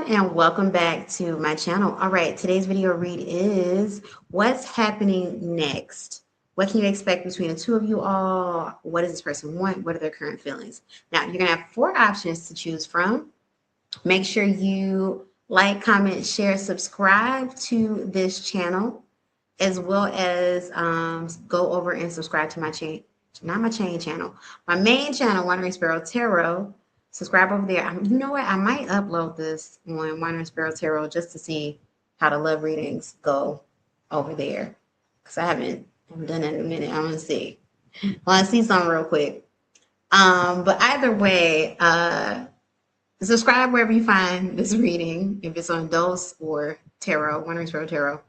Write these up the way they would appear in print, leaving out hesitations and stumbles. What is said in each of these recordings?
and welcome back to my channel. All right, today's video read is what's happening next? What can you expect between the two of you all? What does this person want? What are their current feelings? Now, you're going to have 4 options to choose from. Make sure you like, comment, share, subscribe to this channel, as well as go over and subscribe to my channel, not my chain channel, my main channel, WanderingSparrow Tarot. Subscribe over there. You know what? I might upload this on WanderingSparrow Tarot just to see how the love readings go over there, because I haven't done that in a minute. I want to see. I want to see something real quick. But either way, subscribe wherever you find this reading, if it's on Dose or Tarot, WanderingSparrow Tarot.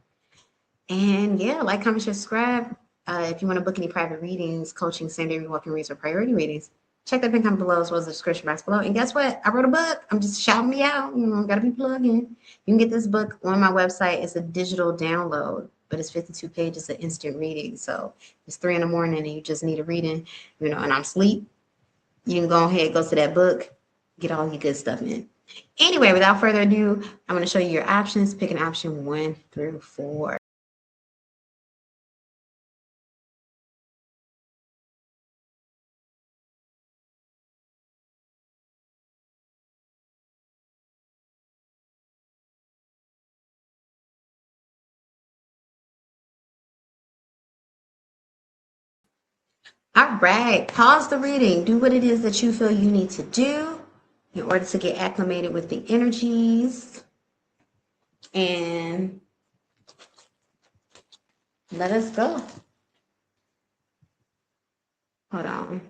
And yeah, like, comment, share, subscribe. If you want to book any private readings, coaching, same-day walking reads, or priority readings, check that pin comment below, as well as the description box below. And guess what? I wrote a book. I'm just shouting me out. You know, gotta be plugging. You can get this book on my website. It's a digital download, but it's 52 pages of instant reading. So it's 3 in the morning and you just need a reading, you know, and I'm asleep. You can go ahead, go to that book, get all your good stuff in. Anyway, without further ado, I'm going to show you your options. Pick an option 1 through 4. All right, pause the reading. Do what it is that you feel you need to do in order to get acclimated with the energies. And let us go. Hold on.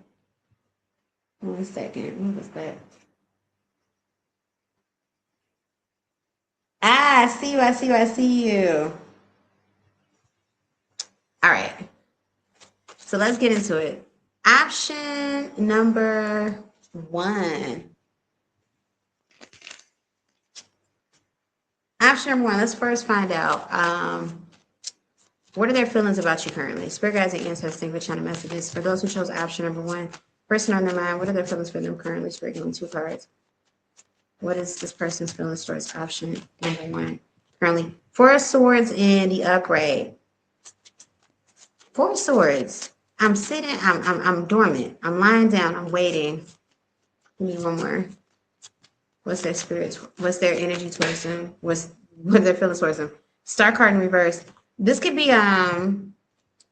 1 second. What was that? Ah, I see you. I see you. I see you. All right. So let's get into it. Option number 1. Option number 1. Let's first find out what are their feelings about you currently. Spirit guides and ancestors with channel messages. For those who chose option number 1, person on their mind, what are their feelings for them currently? Spirit giving 2 cards. What is this person's feelings towards option number 1 currently? 4 of Swords in the upright. 4 of Swords. I'm sitting, I'm dormant. I'm lying down, I'm waiting. Give me one more. What's their spirit? What's their energy towards them? What are their feelings towards them? Star card in reverse. This could be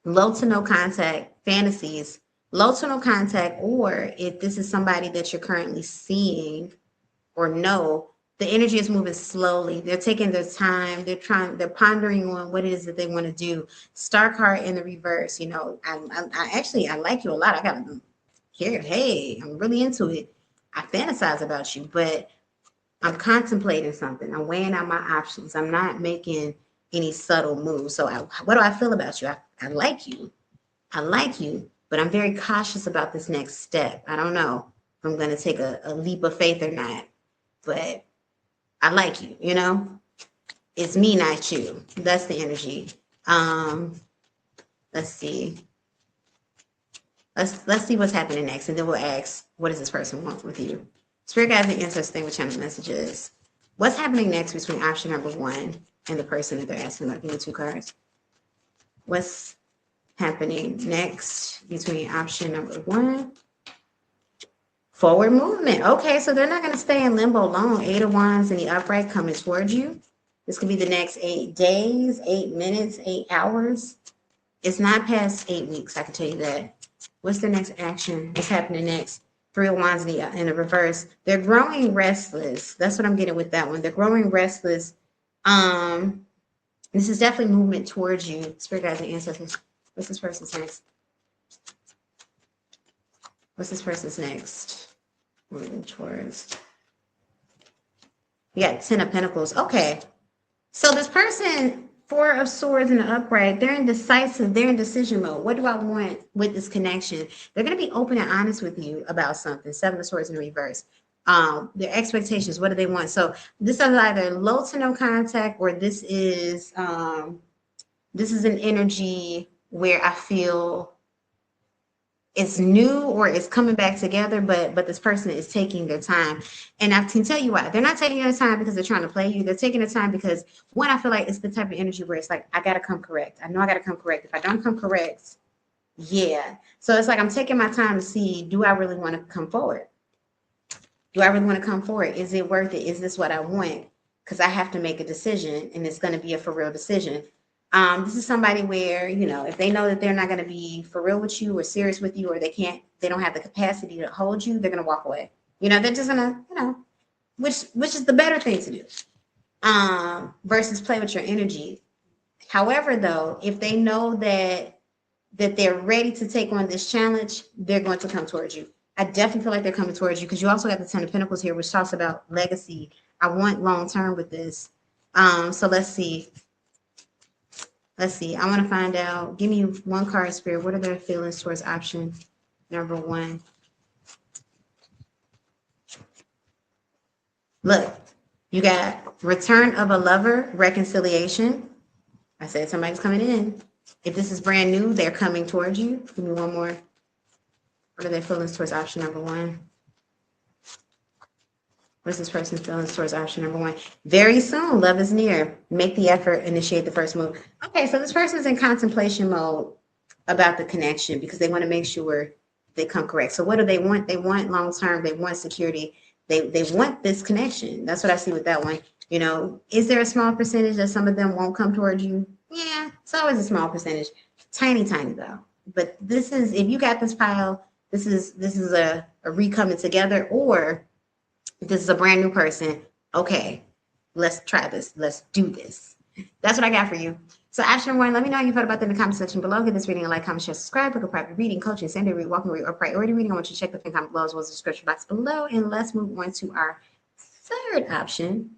low to no contact fantasies, low to no contact, or if this is somebody that you're currently seeing or know, the energy is moving slowly. They're taking their time. They're pondering on what it is that they want to do. Star card in the reverse. You know, I like you a lot. I got here. Hey, I'm really into it. I fantasize about you, but I'm contemplating something. I'm weighing out my options. I'm not making any subtle moves. So what do I feel about you? I like you. I like you, but I'm very cautious about this next step. I don't know if I'm going to take a leap of faith or not, but I like you, you know? It's me, not you. That's the energy. Let's see. Let's see what's happening next, and then we'll ask, what does this person want with you? Spirit guides and ancestors with channel messages. What's happening next between option number 1 and the person that they're asking about? Give me 2 cards. What's happening next between option number 1? Forward movement. Okay, so they're not going to stay in limbo long. 8 of Wands in the upright coming towards you. This could be the next 8 days, 8 minutes, 8 hours. It's not past 8 weeks, I can tell you that. What's the next action? What's happening next? 3 of Wands in the reverse. They're growing restless. That's what I'm getting with that one. They're growing restless. This is definitely movement towards you. Spirit guides and ancestors. What's this person's next? What's this person's next? Moving towards. We got 10 of Pentacles. Okay. So this person, 4 of Swords in the upright, they're indecisive. They're in decision mode. What do I want with this connection? They're going to be open and honest with you about something. 7 of Swords in the reverse. Their expectations. What do they want? So this is either low to no contact, or this is an energy where I feel it's new or it's coming back together, but this person is taking their time. And I can tell you why. They're not taking their time because they're trying to play you. They're taking their time because, one, I feel like it's the type of energy where it's like, I gotta come correct. I know I gotta come correct. If I don't come correct, yeah. So it's like I'm taking my time to see, do I really want to come forward? Do I really want to come forward? Is it worth it? Is this what I want? Because I have to make a decision, and it's going to be a for real decision. This is somebody where, if they know that they're not going to be for real with you or serious with you, or they don't have the capacity to hold you, they're going to walk away. They're just going to, which is the better thing to do, versus play with your energy. However, though, if they know that they're ready to take on this challenge, they're going to come towards you. I definitely feel like they're coming towards you because you also got the Ten of Pentacles here, which talks about legacy. I want long term with this. So let's see. I want to find out. Give me one card, Spirit. What are their feelings towards option number 1? Look, you got return of a lover, reconciliation. I said somebody's coming in. If this is brand new, they're coming towards you. Give me one more. What are their feelings towards option number 1? What's this person's feelings towards option number 1? Very soon, love is near. Make the effort, initiate the first move. Okay, so this person's in contemplation mode about the connection because they want to make sure they come correct. So what do they want? They want long term. They want security. They want this connection. That's what I see with that one. Is there a small percentage that some of them won't come towards you? Yeah, it's always a small percentage. Tiny though. But this is, if you got this pile, this is a re-coming together, or if this is a brand new person, okay, let's try this. Let's do this. That's what I got for you. So option 1, let me know how you felt about that in the comment section below. Give this reading a like, comment, share, subscribe, book a private reading, coaching, Sunday read, walking read, or priority reading. I want you to check the comment below as well as the description box below. And let's move on to our third option.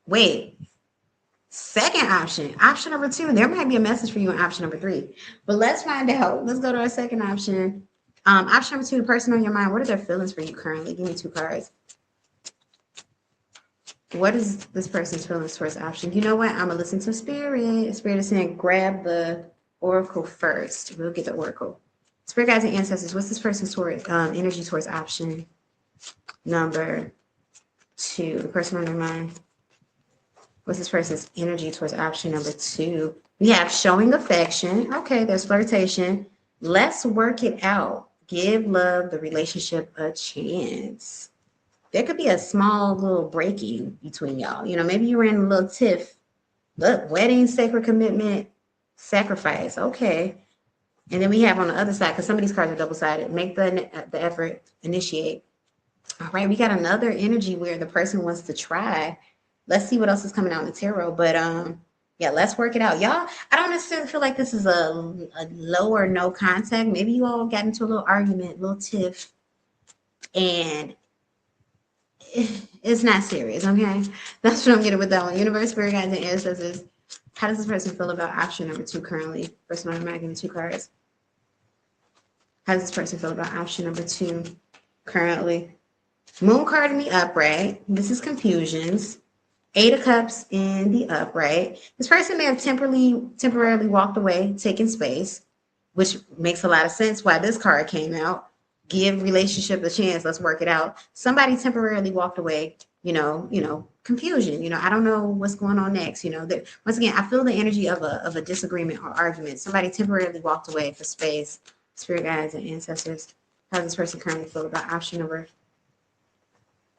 Wait, second option. Option number 2. There might be a message for you in option number 3. But let's find out. Let's go to our second option. Option number 2, the person on your mind. What are their feelings for you currently? Give me 2 cards. What is this person's feelings towards option? You know what? I'm going to listen to Spirit. Spirit is saying grab the oracle first. We'll get the oracle. Spirit guides and ancestors, what's this person's energy towards option number 2? The person on their mind. What's this person's energy towards option number 2? We have showing affection. Okay, there's flirtation. Let's work it out. Give love, the relationship, a chance. There could be a small little breaking between y'all. Maybe you were in a little tiff. Look, wedding, sacred commitment, sacrifice. Okay. And then we have on the other side, because some of these cards are double-sided, make the effort, initiate. All right, we got another energy where the person wants to try. Let's see what else is coming out in the tarot. But yeah, let's work it out. Y'all, I don't necessarily feel like this is a low or no contact. Maybe you all got into a little argument, a little tiff, and it's not serious, okay? That's what I'm getting with that one. Universe, spirit guides, and ancestors. How does this person feel about option number 2 currently? Person on the mind, give me 2 cards. How does this person feel about option number 2 currently? Moon card in the upright. This is confusions. 8 of Cups in the upright. This person may have temporarily walked away, taking space, which makes a lot of sense why this card came out. Give relationship a chance. Let's work it out. Somebody temporarily walked away, confusion. I don't know what's going on next. Once again, I feel the energy of a disagreement or argument. Somebody temporarily walked away for space. Spirit guides and ancestors. How does this person currently feel about option number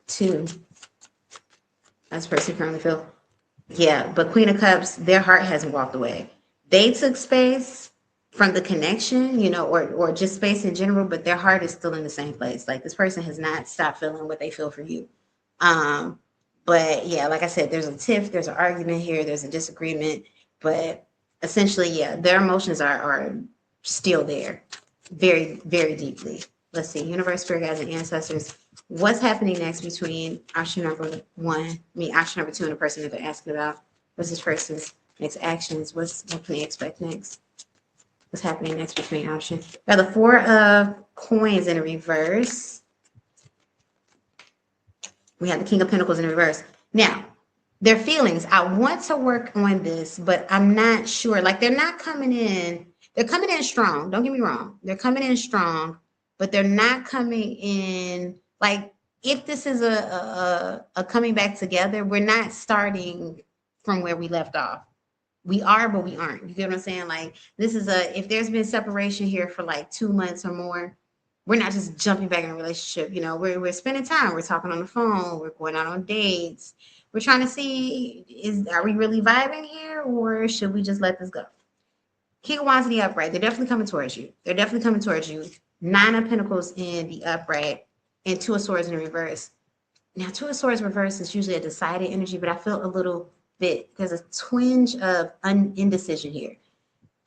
2? How does this person currently feel? Yeah, but Queen of Cups, their heart hasn't walked away. They took space from the connection, or just space in general, but their heart is still in the same place. Like, this person has not stopped feeling what they feel for you. But yeah, like I said, there's a tiff, there's an argument here, there's a disagreement, but essentially, yeah, their emotions are still there, very, very deeply. Let's see, universe, spirit guides, and ancestors. What's happening next between option number 1, option number 2, and the person that they're asking about? What's this person's next actions? What can they expect next? What's happening next between option? Got the 4 of coins in reverse. We have the King of Pentacles in reverse. Now, their feelings. I want to work on this, but I'm not sure. Like, they're not coming in. They're coming in strong. Don't get me wrong. They're coming in strong, but they're not coming in like, if this is a coming back together, we're not starting from where we left off. We are, but we aren't. You get what I'm saying? Like, this is if there's been separation here for like 2 months or more, we're not just jumping back in a relationship. You know, we're spending time. We're talking on the phone. We're going out on dates. We're trying to see, are we really vibing here, or should we just let this go? King of Wands in the upright. They're definitely coming towards you. They're definitely coming towards you. Nine of Pentacles in the upright and Two of Swords in the reverse. Now, Two of Swords reverse is usually a decided energy, but I feel a little bit, there's a twinge of indecision here.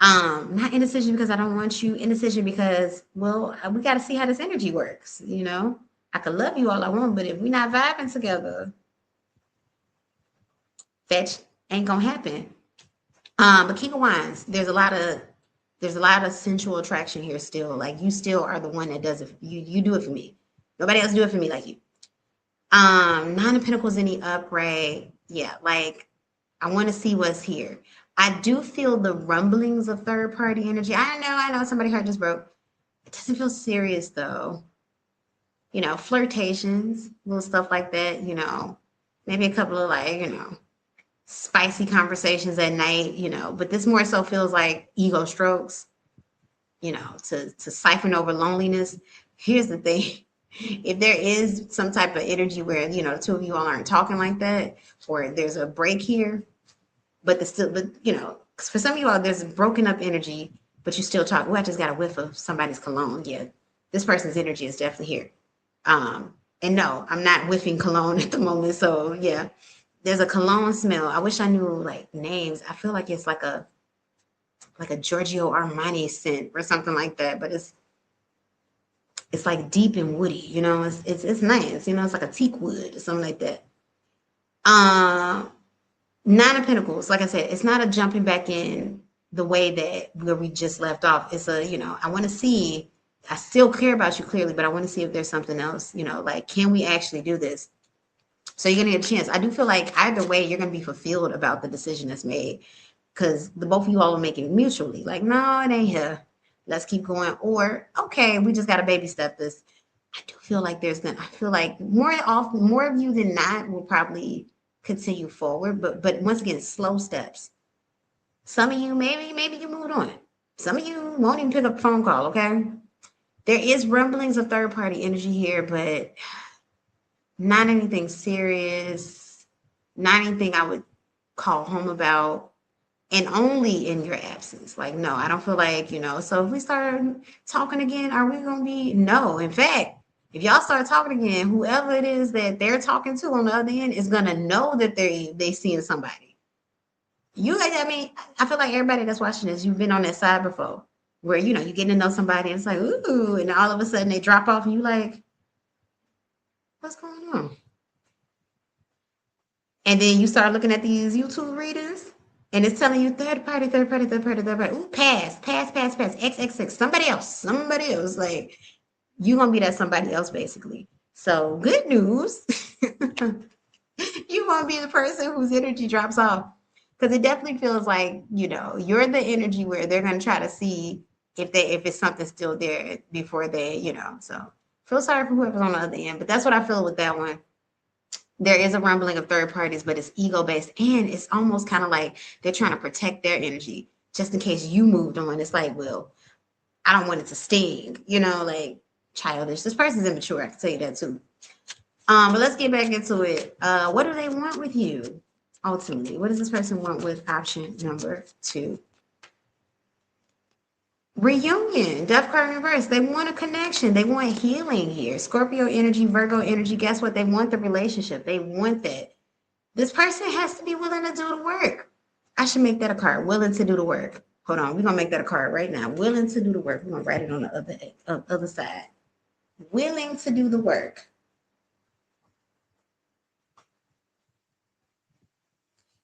Not indecision because I don't want you, indecision because, well, we got to see how this energy works. You know, I could love you all I want, but if we're not vibing together, fetch ain't gonna happen. But King of Wands, there's a lot of sensual attraction here still. Like, you still are the one that does it. You do it for me. Nobody else do it for me like you. Nine of Pentacles in the upright. Yeah, like, I want to see what's here. I do feel the rumblings of third party energy. I know somebody heart just broke. It doesn't feel serious though. You know, flirtations, little stuff like that, you know, maybe a couple of, like, you know, spicy conversations at night, you know, but this more so feels like ego strokes, you know, to siphon over loneliness. Here's the thing. If there is some type of energy where, you know, the two of you all aren't talking like that, or there's a break here, but you know, for some of you all, there's broken up energy, but you still talk. Well, I just got a whiff of somebody's cologne. Yeah, this person's energy is definitely here. And no, I'm not whiffing cologne at the moment. So yeah, there's a cologne smell. I wish I knew like names. I feel like it's like a Giorgio Armani scent or something like that, but it's like deep and woody, you know, it's nice, you know, it's like a teak wood or something like that. Nine of Pentacles, like I said, it's not a jumping back in the way that where we just left off. It's a, you know, I want to see, I still care about you clearly, but I want to see if there's something else, you know, like, can we actually do this? So you're gonna get a chance. I do feel like either way, you're gonna be fulfilled about the decision that's made, because the both of you all are making it mutually. Like, no, it ain't here. Let's keep going. Or, okay, we just gotta baby step this. I do feel like I feel like more of you than not will probably continue forward, but once again, slow steps. Some of you, maybe you moved on. Some of you won't even pick up a phone call, okay? There is rumblings of third party energy here, but not anything serious, not anything I would call home about, and only in your absence. Like, no, I don't feel like, you know, so if we start talking again, are we going to be, no. In fact, if y'all start talking again, whoever it is that they're talking to on the other end is going to know that they seeing somebody. I mean, I feel like everybody that's watching this, you've been on that side before where, you know, you're getting to know somebody and it's like, ooh, and all of a sudden they drop off and you like, what's going on? And then you start looking at these YouTube readers and it's telling you third party. Ooh, pass, XXX, somebody else. Like, you're going to be that somebody else, basically. So, good news. You're going to be the person whose energy drops off. Because it definitely feels like, you know, you're the energy where they're going to try to see if it's something still there before they, you know. So, feel sorry for whoever's on the other end. But that's what I feel with that one. There is a rumbling of third parties, but it's ego-based, and it's almost kind of like they're trying to protect their energy just in case you moved on. It's like, well, I don't want it to sting, you know, like, childish. This person's immature, I can tell you that too. But let's get back into it. What do they want with you? Ultimately, what does this person want with option number 2? Reunion, Death card in reverse. They want a connection. They want healing here. Scorpio energy, Virgo energy. Guess what? They want the relationship. They want that. This person has to be willing to do the work. I should make that a card. Willing to do the work. Hold on. We're going to make that a card right now. Willing to do the work. We're going to write it on the other side. Willing to do the work.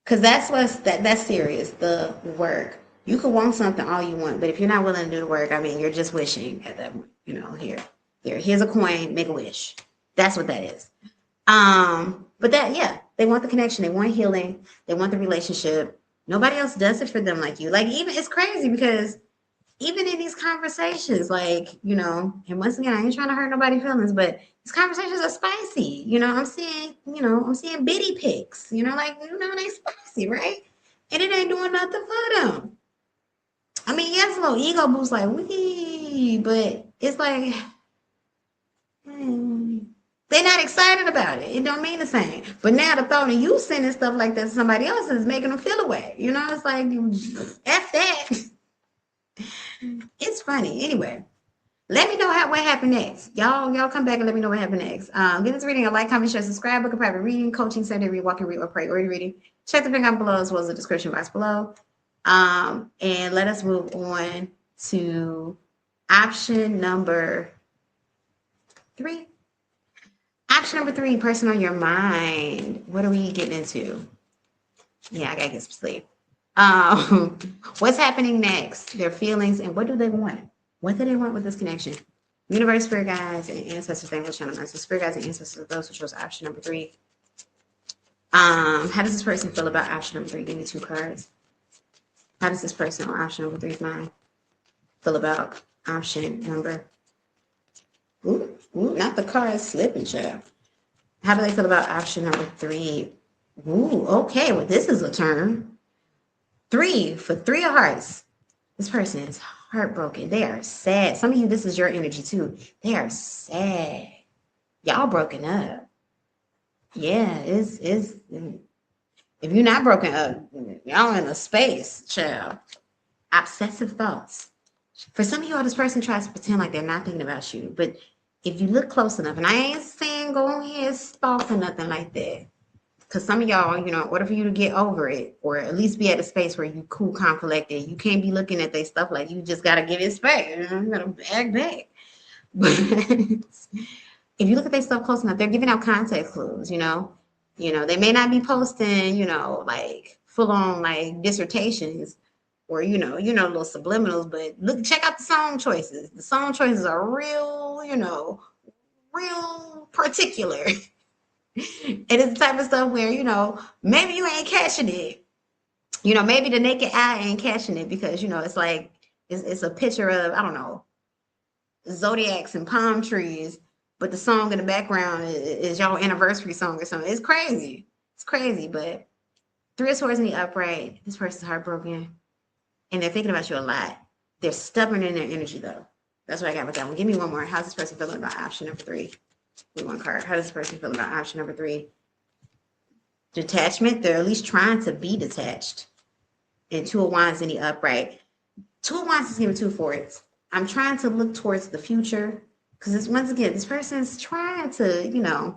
Because that's serious. The work. You could want something all you want, but if you're not willing to do the work, I mean, you're just wishing at that point. You know, here's a coin, make a wish. That's what that is. But they want the connection, they want healing, they want the relationship. Nobody else does it for them like you. Like, even it's crazy because even in these conversations, like, and once again, I ain't trying to hurt nobody's feelings, but these conversations are spicy. I'm seeing bitty pics, they spicy, right? And it ain't doing nothing for them. I mean, yes, a little ego boost, like, wee, but it's like, they're not excited about it. It don't mean the same. But now the thought of you sending stuff like that to somebody else is making them feel away. It's like, F that. It's funny. Anyway, let me know what happened next. Y'all come back and let me know what happened next. Give this reading a like, comment, share, subscribe, book a private reading, coaching, Sunday read, walk and read, or priority reading. Check the link out below as well as the description box below. And let us move on to option number 3. Option number 3, person on your mind. What are we getting into? Yeah, I gotta get some sleep. What's happening next? Their feelings and what do they want? What do they want with this connection? Universe, spirit guides, and ancestors. Thank you, channel. So spirit guides and ancestors, those who chose option number 3. How does this person feel about option number 3? Give me 2 cards. How does this person on option number 3's mind feel about option number? Ooh, not the card slipping, child. How do they feel about option number 3? Ooh, okay. Well, this is a turn. 3 for 3 of hearts. This person is heartbroken. They are sad. Some of you, this is your energy too. They are sad. Y'all broken up. Yeah, it's if you're not broken up, y'all in a space, child. Obsessive thoughts. For some of y'all, this person tries to pretend like they're not thinking about you. But if you look close enough, and I ain't saying go ahead stalk or nothing like that. Because some of y'all, in order for you to get over it, or at least be at a space where you cool, calm, collected, you can't be looking at their stuff like you just got to give it space. You got to back back. But if you look at their stuff close enough, they're giving out context clues, they may not be posting, like full on like dissertations or, little subliminals, but check out the song choices. The song choices are real, real particular. And it's the type of stuff where, maybe you ain't catching it. Maybe the naked eye ain't catching it because, it's like, it's a picture of, I don't know, zodiacs and palm trees, but the song in the background is y'all anniversary song or something. It's crazy. It's crazy, but 3 of Swords in the upright. This person's heartbroken, and they're thinking about you a lot. They're stubborn in their energy, though. That's what I got with that one. Give me one more. How's this person feeling about option number 3? With 1 card. How does this person feel about option number 3? Detachment. They're at least trying to be detached. And 2 of Wands in the upright. 2 of Wands is giving 2 forwards. I'm trying to look towards the future because once again, this person's trying to,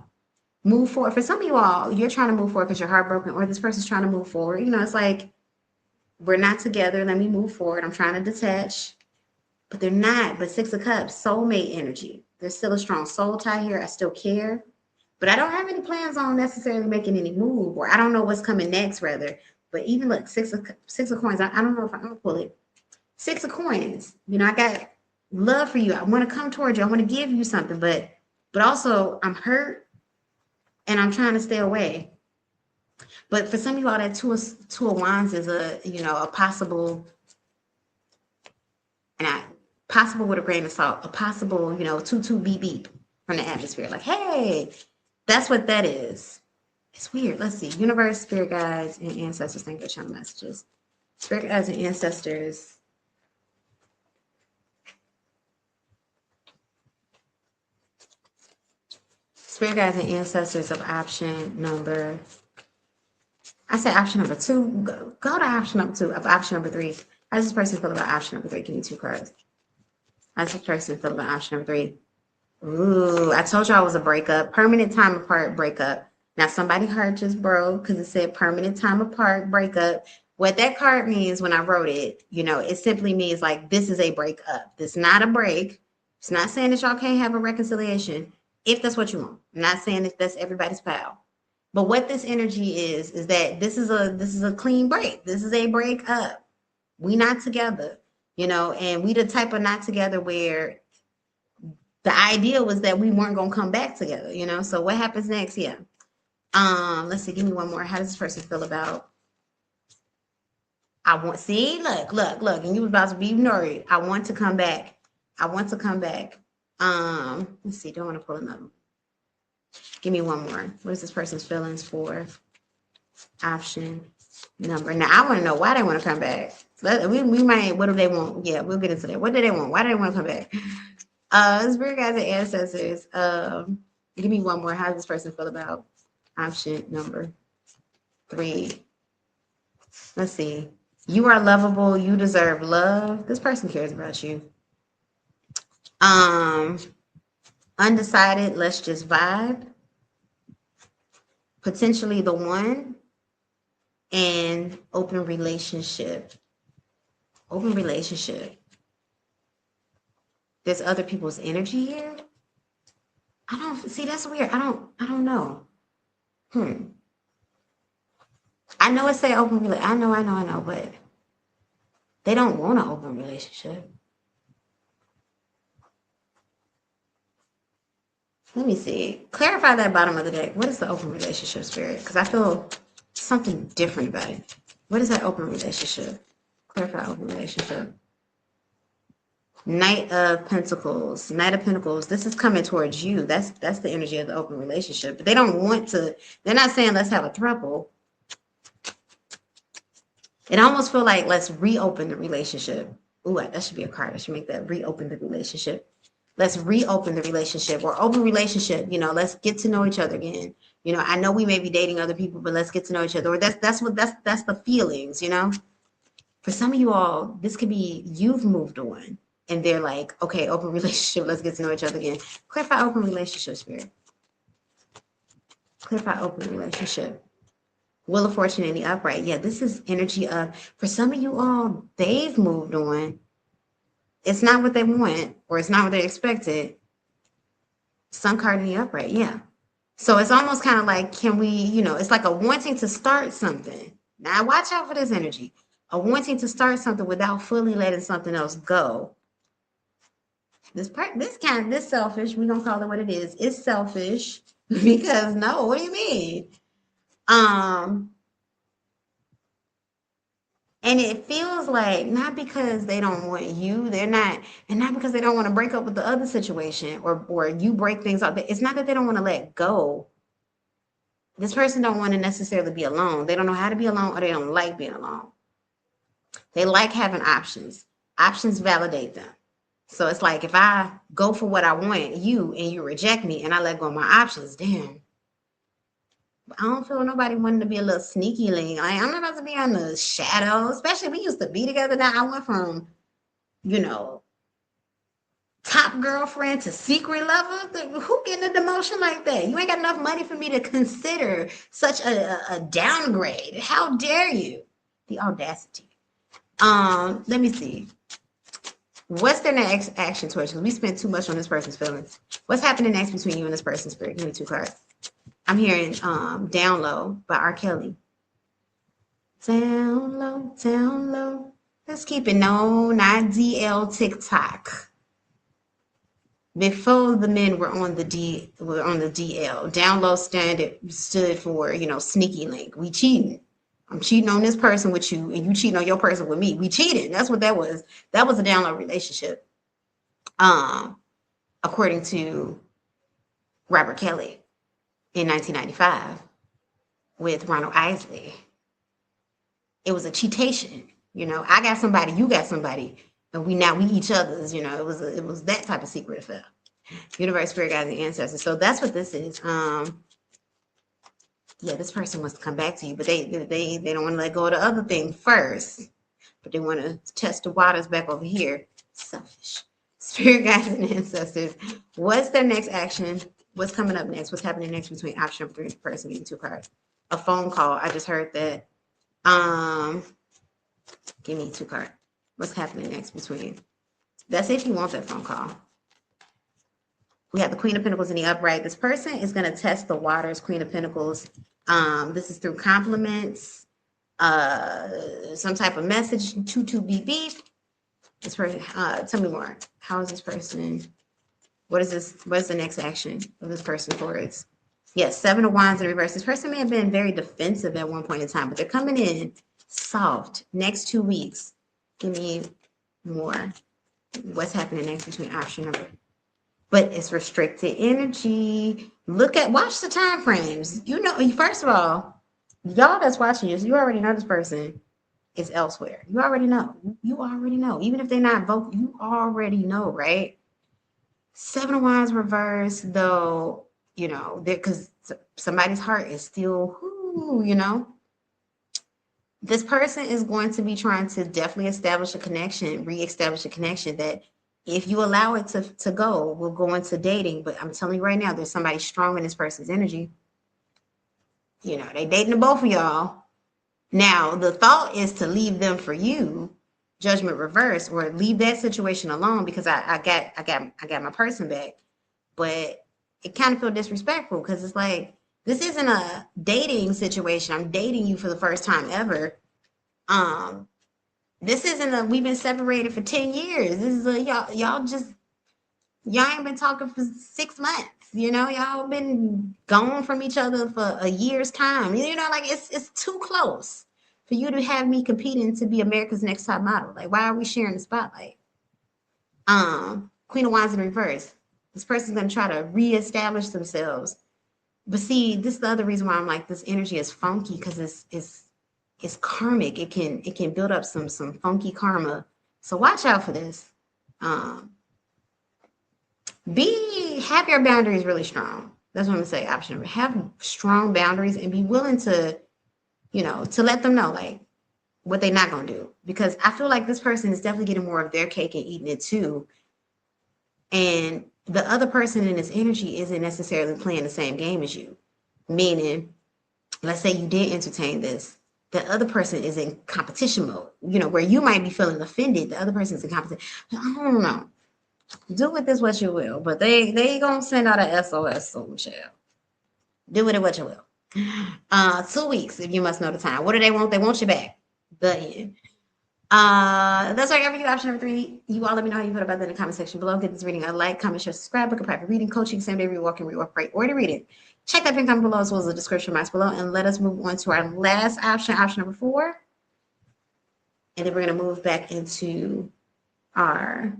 move forward. For some of you all, you're trying to move forward because you're heartbroken, or this person's trying to move forward. It's like, we're not together. Let me move forward. I'm trying to detach, but they're not. But 6 of Cups, soulmate energy. There's still a strong soul tie here. I still care, but I don't have any plans on necessarily making any move, or I don't know what's coming next, rather. But even look, 6 of coins. I don't know if I'm gonna pull it. 6 of coins. I got love for you. I want to come towards you. I want to give you something, but also I'm hurt and I'm trying to stay away. But for some of you all, that two of Wands is a possible, and possible with a grain of salt, a possible, 2 beep beep from the atmosphere. Like, hey, that's what that is. It's weird. Let's see. Universe, spirit guides, and ancestors. Thank you for channel messages. Spirit guides and ancestors. Spirit guides and ancestors of option number. I said option number 2. Go to option number 2 of option number 3. How does this person feel about option number 3? Give me 2 cards. How does this person feel about option number 3? Ooh, I told y'all it was a breakup. Permanent time apart breakup. Now somebody heart just broke because it said permanent time apart breakup. What that card means when I wrote it, it simply means like this is a breakup. This is not a break. It's not saying that y'all can't have a reconciliation if that's what you want. I'm not saying that that's everybody's pal. But what this energy is that this is a clean break. This is a breakup. We not together, and we the type of not together where the idea was that we weren't gonna come back together, So what happens next? Yeah. Let's see. Give me one more. How does this person feel about I want, see, look, and you was about to be worried. I want to come back. I want to come back. Let's see, don't want to pull another. Give me one more. What is this person's feelings for option number? Now I want to know why they want to come back. We might, what do they want? Yeah, we'll get into that. What do they want? Why do they want to come back? Spirit guides and ancestors. Give me one more. How does this person feel about option number 3? Let's see. You are lovable. You deserve love. This person cares about you. Undecided. Let's just vibe. Potentially the one. And open relationship. Open relationship. There's other people's energy here. I don't see. That's weird. I don't know. I know it say open relationship. I know, but they don't want an open relationship. Let me see. Clarify that bottom of the deck. What is the open relationship, Spirit? Because I feel something different about it. What is that open relationship? Clarify open relationship. Knight of Pentacles. Knight of Pentacles. This is coming towards you. That's the energy of the open relationship. But they don't want to. They're not saying let's have a throuple. It almost feel like let's reopen the relationship. Ooh, that should be a card. I should make that reopen the relationship. Let's reopen the relationship or open relationship. You know, let's get to know each other again. You know, I know we may be dating other people, but let's get to know each other. Or that's the feelings, you know. For some of you all, this could be you've moved on and they're like, okay, open relationship, let's get to know each other again. Clarify open relationship, Spirit. Clarify open relationship. Wheel of Fortune in the upright. Yeah, this is energy of, for some of you all, they've moved on. It's not what they want, or it's not what they expected. Sun card in the upright, yeah. So it's almost kind of like, can we, you know, it's like a wanting to start something. Now watch out for this energy. A wanting to start something without fully letting something else go. This selfish, we're gonna call it what it is. It's selfish because no, what do you mean? And it feels like not because they don't want you, they're not, and not because they don't want to break up with the other situation or you break things up. It's not that they don't want to let go. This person don't want to necessarily be alone. They don't know how to be alone or they don't like being alone. They like having options. Options validate them. So it's like if I go for what I want, you, and you reject me and I let go of my options, damn. I don't feel nobody wanting to be a little sneaky link. Like, I'm not about to be on the shadow, especially we used to be together. Now I went from, you know, top girlfriend to secret lover. Who getting a demotion like that? You ain't got enough money for me to consider such a downgrade. How dare you? The audacity. Let me see. What's their next action towards you? We spent too much on this person's feelings. What's happening next between you and this person's spirit? Give me 2 cards. I'm hearing Down Low by R. Kelly. Down low, down low. Let's keep it known, not DL TikTok. Before the men were on the DL. Down low stood for, you know, sneaky link. We cheating. I'm cheating on this person with you, and you cheating on your person with me. We cheated. That's what that was. That was a down low relationship. According to Robert Kelly in 1995 with Ronald Isley. It was a cheatation. You know, I got somebody, you got somebody, and we each other's. You know, it was that type of secret affair. Universe, spirit guides, and ancestors. So that's what this is. Yeah, this person wants to come back to you, but they don't want to let go of the other thing first, but they want to test the waters back over here. Selfish. Spirit guides and ancestors. What's their next action? What's coming up next? What's happening next between option 3 person getting 2 cards? A phone call. I just heard that. Give me 2 cards. What's happening next between? That's if you want that phone call. We have the Queen of Pentacles in the upright. This person is going to test the waters. Queen of Pentacles. This is through compliments, some type of message, beep beep. This person, tell me more. How is this person? What is this? What is the next action of this person towards? Yes, 7 of Wands in reverse. This person may have been very defensive at one point in time, but they're coming in Soft. Next 2 weeks. Give me more. What's happening next between option number? But it's restricted energy. Watch the time frames. You know, first of all, y'all that's watching this, you already know this person is elsewhere. You already know. You already know. Even if they're not vocal, you already know, right? Seven of Wands reverse, though, you know, because somebody's heart is still, you know. This person is going to be trying to definitely establish a connection, reestablish a connection that if you allow it to go, we'll go into dating. But I'm telling you right now, there's somebody strong in this person's energy. You know, they dating the both of y'all. Now, the thought is to leave them for you, judgment reverse, or leave that situation alone because I got my person back. But it kind of feel disrespectful because it's like, this isn't a dating situation. I'm dating you for the first time ever. This isn't a we've been separated for 10 years. This is a y'all ain't been talking for 6 months. You know, y'all been gone from each other for a year's time. You know, like it's too close for you to have me competing to be America's Next Top Model. Like, why are we sharing the spotlight? Queen of Wands in reverse. This person's gonna try to reestablish themselves. But see, this is the other reason why I'm like, this energy is funky because it's karmic. It can build up some funky karma. So watch out for this. Have your boundaries really strong. That's what I'm gonna say. Option number, have strong boundaries and be willing to, you know, to let them know like what they're not gonna do. Because I feel like this person is definitely getting more of their cake and eating it too. And the other person in this energy isn't necessarily playing the same game as you. Meaning, let's say you did entertain this. The other person is in competition mode, you know, where you might be feeling offended. The other person's in competition. I don't know. Do with this what you will, but they gonna send out a SOS soon, child. Do with it what you will. 2 weeks, if you must know the time. What do they want? They want you back. The end. That's why I got for you. Option number 3. You all let me know how you feel about that in the comment section below. Give this reading a like, comment, share, subscribe, book a private reading, coaching, same day rewalking, rework, break, or to read it. Check that pin comment below as well as the description box below. And let us move on to our last option, option number 4. And then we're gonna move back into our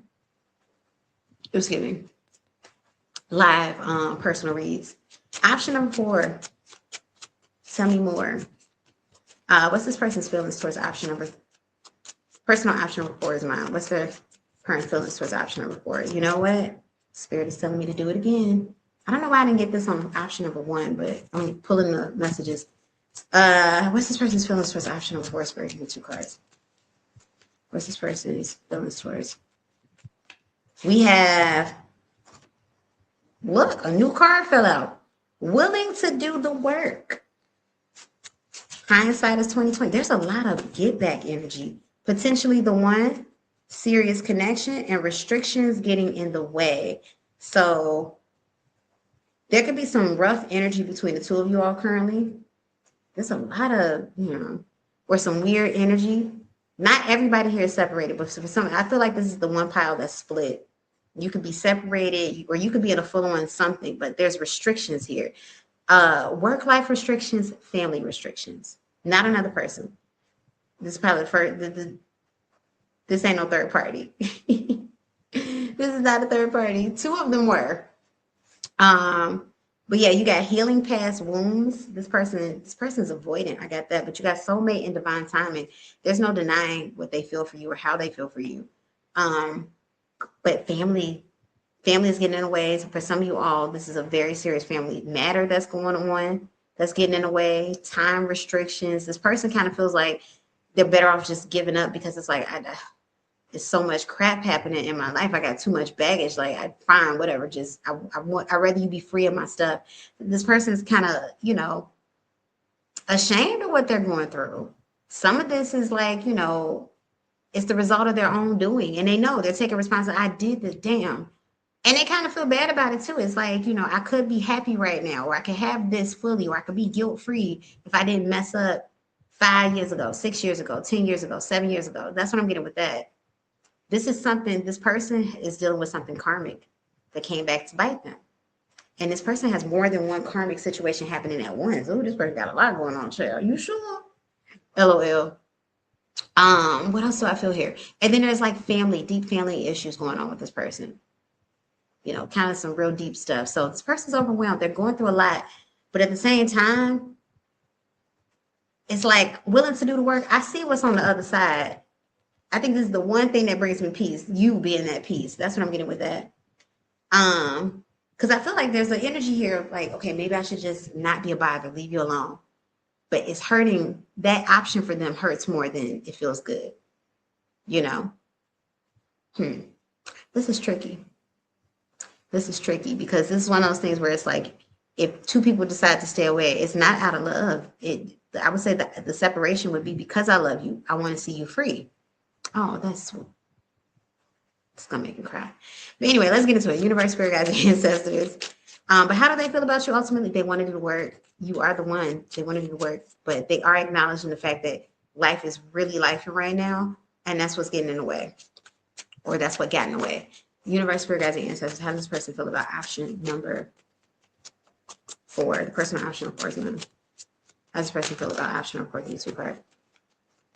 live personal reads. Option number 4. Tell me more. What's this person's feelings towards option number? Personal option number 4 is mine. What's their current feelings towards option number 4? You know what? Spirit is telling me to do it again. I don't know why I didn't get this on option number 1, but I'm pulling the messages. What's this person's feelings towards option number 4? Spirit, give me 2 cards. What's this person's feelings towards? We have, look, a new card fell out. Willing to do the work. Hindsight is 2020. There's a lot of get back energy. Potentially the one, serious connection and restrictions getting in the way. So there could be some rough energy between the two of you all currently. There's a lot of, you know, or some weird energy. Not everybody here is separated, but for some, I feel like this is the one pile that's split. You could be separated or you could be in a full-on something, but there's restrictions here. Work-life restrictions, family restrictions, not another person. This is probably this ain't no third party. This is not a third party. 2 of them were. But yeah, you got healing past wounds. This person's avoidant. I got that. But you got soulmate and divine timing. There's no denying what they feel for you or how they feel for you. But family is getting in the way. So for some of you all, this is a very serious family matter that's going on, that's getting in the way. Time restrictions. This person kind of feels like they're better off just giving up because it's like, there's so much crap happening in my life. I got too much baggage. Like, fine, whatever. Just, I'd rather you be free of my stuff. This person's kind of, you know, ashamed of what they're going through. Some of this is like, you know, it's the result of their own doing. And they know they're taking responsibility. I did the damn. And they kind of feel bad about it too. It's like, you know, I could be happy right now, or I could have this fully, or I could be guilt-free if I didn't mess up 5 years ago, 6 years ago, 10 years ago, 7 years ago. That's what I'm getting with that. This is something, this person is dealing with something karmic that came back to bite them. And this person has more than one karmic situation happening at once. Oh, this person got a lot going on, child. You sure? LOL. What else do I feel here? And then there's like deep family issues going on with this person. Kind of some real deep stuff. So this person's overwhelmed. They're going through a lot, but at the same time, it's like willing to do the work. I see what's on the other side. I think this is the one thing that brings me peace. You being that peace. That's what I'm getting with that. Because I feel like there's an energy here of like, okay, maybe I should just not be a bother, leave you alone. But it's hurting. That option for them hurts more than it feels good. You know? This is tricky. This is tricky because this is one of those things where it's like, if two people decide to stay away, it's not out of love. I would say that the separation would be because I love you. I want to see you free. Oh, it's gonna make me cry. But anyway, let's get into it. Universe, spirit guides, and ancestors. But how do they feel about you? Ultimately, they want to do the work. You are the one. They want to do the work, but they are acknowledging the fact that life is really life right now, and that's what's getting in the way, or that's what got in the way. Universe, spirit guides, and ancestors. How does this person feel about option number 4? The person on option 4 is none. How does this person feel about option number 4? These two cards.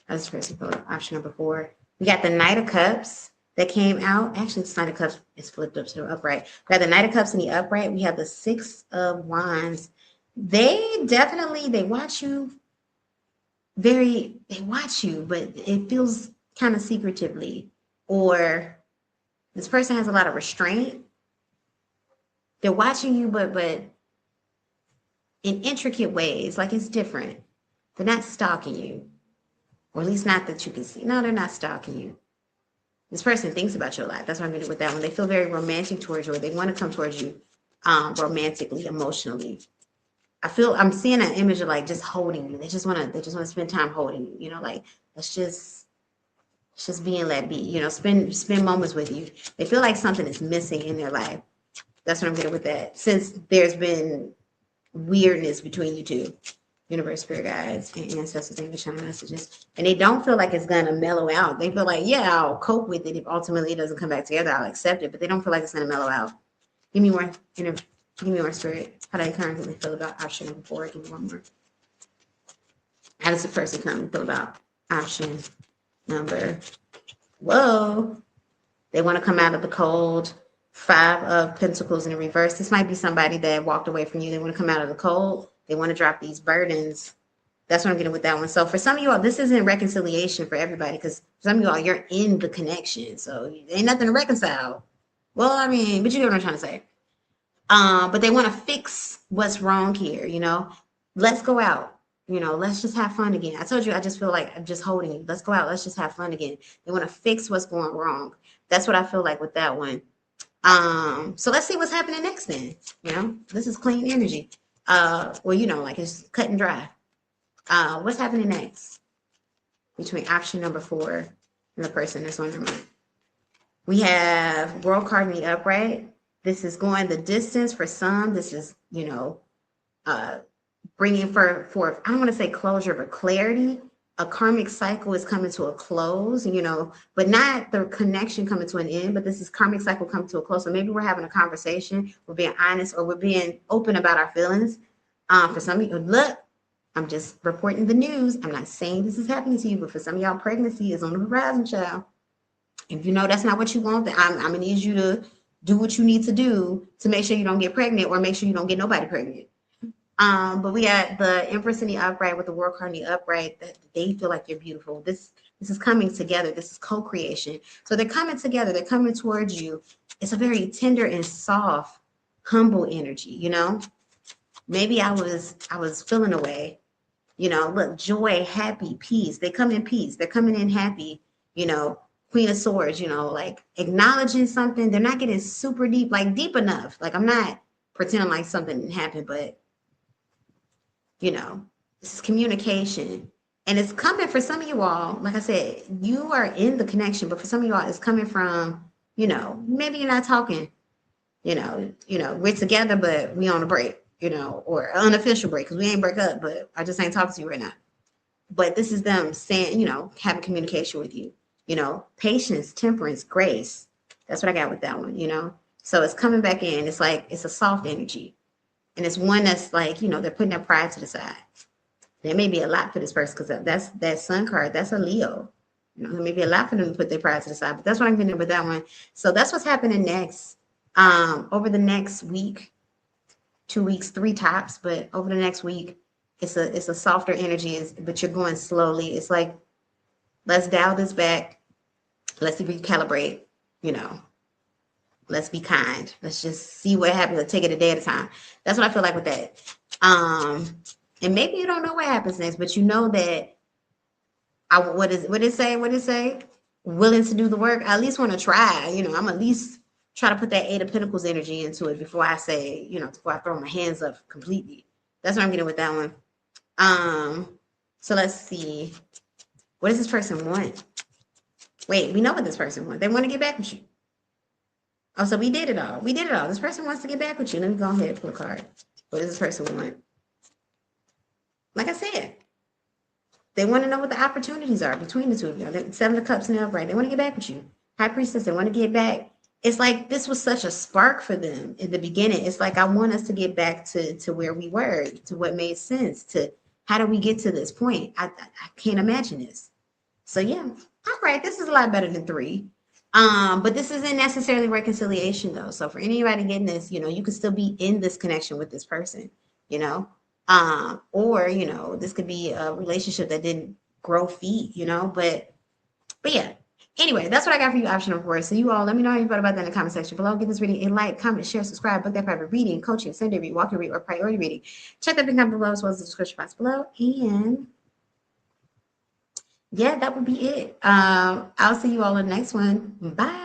How does this person feel about option number 4? We got the Knight of Cups that came out. Actually, the Knight of Cups is flipped up to the upright. We have the Knight of Cups in the upright. We have the Six of Wands. They watch you they watch you, but it feels kind of secretively. Or this person has a lot of restraint. They're watching you, but in intricate ways, like it's different. They're not stalking you, or at least not that you can see. No, they're not stalking you. This person thinks about you a lot. That's what I'm getting with that one. They feel very romantic towards you, or they want to come towards you romantically, emotionally. I'm seeing an image of like just holding you. They just want to spend time holding you. Like let's just be and let be. Spend moments with you. They feel like something is missing in their life. That's what I'm getting with that. Since there's been weirdness between you two. Universe, spirit guides, and ancestors, English channel messages. And they don't feel like it's gonna mellow out. They feel like, yeah, I'll cope with it. If ultimately it doesn't come back together, I'll accept it. But they don't feel like it's gonna mellow out. Give me more spirit. How do they currently feel about option number 4? Give me one more. How does the person currently feel about option number? Whoa. They want to come out of the cold. 5 of Pentacles in the reverse. This might be somebody that walked away from you. They want to come out of the cold. They want to drop these burdens. That's what I'm getting with that one. So for some of you all, this isn't reconciliation for everybody, because some of you all, you're in the connection. So ain't nothing to reconcile. Well, I mean, but you get what I'm trying to say. But they want to fix what's wrong here, Let's go out. Let's just have fun again. I told you, I just feel like I'm just holding you. Let's go out. Let's just have fun again. They want to fix what's going wrong. That's what I feel like with that one. So let's see what's happening next then. This is clean energy. Like it's cut and dry. What's happening next between option number 4 and the person that's on your mind? We have World card in the upright. This is going the distance for some. This is, bringing forth, I don't want to say closure, but clarity. A karmic cycle is coming to a close, but not the connection coming to an end, but this is karmic cycle coming to a close. So maybe we're having a conversation, we're being honest, or we're being open about our feelings. For some of you, look, I'm just reporting the news. I'm not saying this is happening to you, but for some of y'all, pregnancy is on the horizon, child. If you know that's not what you want, then I'm gonna need you to do what you need to do to make sure you don't get pregnant, or make sure you don't get nobody pregnant. But we got the Empress in the upright with the World card in the upright. That they feel like you're beautiful. This is coming together. This is co-creation. So they're coming together. They're coming towards you. It's a very tender and soft, humble energy. Maybe I was feeling away. Look, joy, happy, peace. They come in peace. They're coming in happy. Queen of Swords. Like acknowledging something. They're not getting super deep, like deep enough. Like I'm not pretending like something didn't happen, but this is communication, and it's coming for some of you all. Like I said, you are in the connection, but for some of you all, it's coming from, maybe you're not talking, we're together, but we on a break, or an unofficial break, because we ain't break up, but I just ain't talking to you right now. But this is them saying, having communication with you, patience, temperance, grace. That's what I got with that one, So it's coming back in. It's like, it's a soft energy. And it's one that's like, they're putting their pride to the side. There may be a lot for this person, because that's that sun card. That's a Leo. You know, maybe allow for them to put their pride to the side. But that's what I'm getting with that one. So that's what's happening next. Over the next week, 2 weeks, three tops, but over the next week, it's a softer energy, but you're going slowly. It's like, let's dial this back. Let's recalibrate, you know. Let's be kind. Let's just see what happens. Let's take it a day at a time. That's what I feel like with that. And maybe you don't know what happens next, but you know that what it say? What it say? Willing to do the work. I at least want to try. You know, I'm at least try to put that Eight of Pentacles energy into it before I say, you know, before I throw my hands up completely. That's what I'm getting with that one. So let's see. What does this person want? Wait, we know what this person wants. They want to get back with you. Oh, so we did it all. We did it all. This person wants to get back with you. Let me go ahead and pull a card. What does this person want? Like I said, they want to know what the opportunities are between the two of you. Seven of Cups in the upright. They want to get back with you. High Priestess, they want to get back. It's like this was such a spark for them in the beginning. It's like, I want us to get back to where we were, to what made sense, to how do we get to this point? I can't imagine this. So yeah, all right, this is a lot better than 3. But this isn't necessarily reconciliation though. So for anybody getting this, you know, you could still be in this connection with this person, you know, or, you know, this could be a relationship that didn't grow feet, you know, but yeah. Anyway, that's what I got for you, optional for. So you all, let me know how you felt about that in the comment section below. Give this reading a like, comment, share, subscribe, book that private reading, coaching, Sunday read, walking read, or priority reading. Check that link down below as well as the description box below. And yeah, that would be it. I'll see you all in the next one. Bye.